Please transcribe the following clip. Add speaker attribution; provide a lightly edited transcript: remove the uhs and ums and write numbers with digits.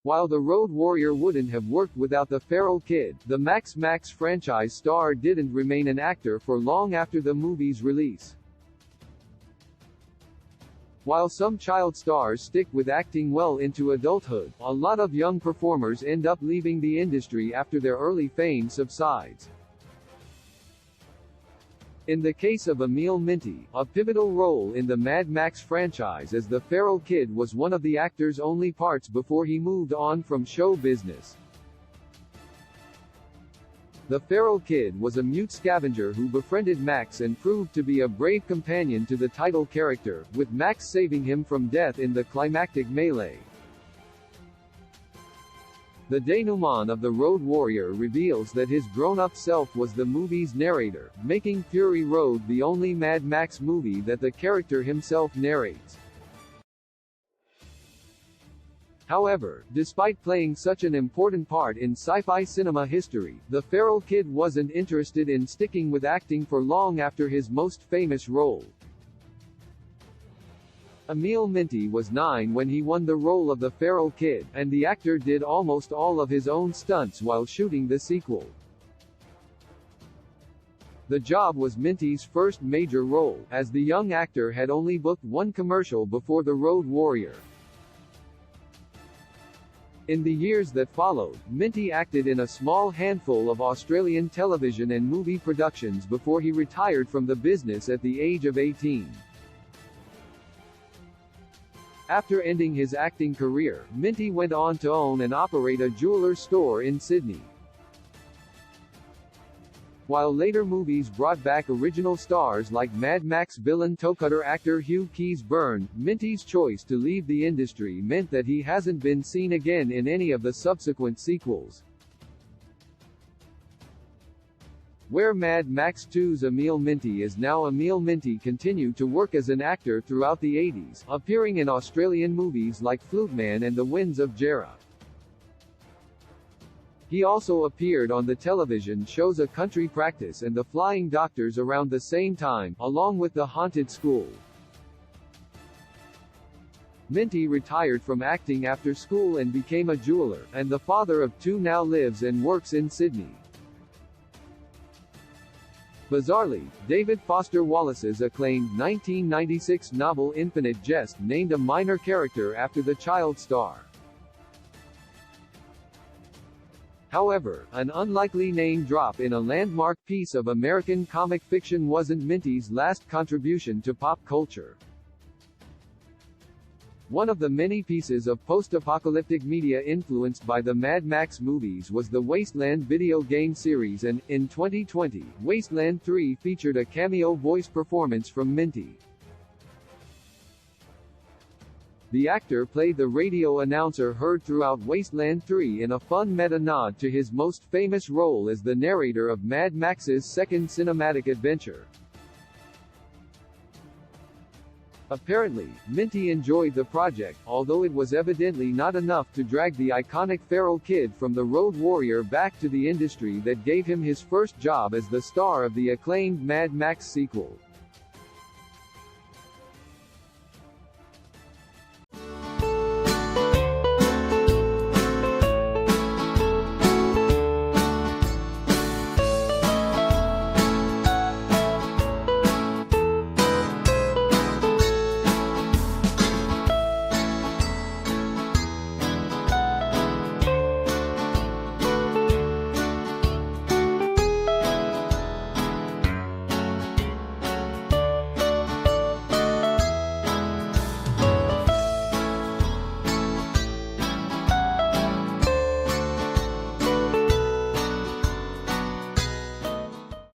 Speaker 1: While the Road Warrior wouldn't have worked without the Feral Kid, the Max franchise star didn't remain an actor for long after the movie's release. While some child stars stick with acting well into adulthood, a lot of young performers end up leaving the industry after their early fame subsides. In the case of Emil Minty, a pivotal role in the Mad Max franchise as the Feral Kid was one of the actor's only parts before he moved on from show business. The Feral Kid was a mute scavenger who befriended Max and proved to be a brave companion to the title character, with Max saving him from death in the climactic melee. The denouement of The Road Warrior reveals that his grown-up self was the movie's narrator, making Fury Road the only Mad Max movie that the character himself narrates. However, despite playing such an important part in sci-fi cinema history, the Feral Kid wasn't interested in sticking with acting for long after his most famous role. Emil Minty was 9 when he won the role of the Feral Kid, and the actor did almost all of his own stunts while shooting the sequel. The job was Minty's first major role, as the young actor had only booked one commercial before The Road Warrior. In the years that followed, Minty acted in a small handful of Australian television and movie productions before he retired from the business at the age of 18. After ending his acting career, Minty went on to own and operate a jeweler's store in Sydney. While later movies brought back original stars like Mad Max villain toe-cutter actor Hugh Keays-Byrne, Minty's choice to leave the industry meant that he hasn't been seen again in any of the subsequent sequels. Where Mad Max 2's Emil Minty is now Emil Minty continued to work as an actor throughout the 80s, appearing in Australian movies like Fluteman and The Winds of Jarrah. He also appeared on the television shows A Country Practice and The Flying Doctors around the same time, along with The Haunted School. Minty retired from acting after school and became a jeweler, and the father of 2 now lives and works in Sydney. Bizarrely, David Foster Wallace's acclaimed 1996 novel Infinite Jest named a minor character after the child star. However, an unlikely name drop in a landmark piece of American comic fiction wasn't Minty's last contribution to pop culture. One of the many pieces of post-apocalyptic media influenced by the Mad Max movies was the Wasteland video game series and, in 2020, Wasteland 3 featured a cameo voice performance from Minty. The actor played the radio announcer heard throughout Wasteland 3 in a fun meta-nod to his most famous role as the narrator of Mad Max's second cinematic adventure. Apparently, Minty enjoyed the project, although it was evidently not enough to drag the iconic Feral Kid from The Road Warrior back to the industry that gave him his first job as the star of the acclaimed Mad Max sequel.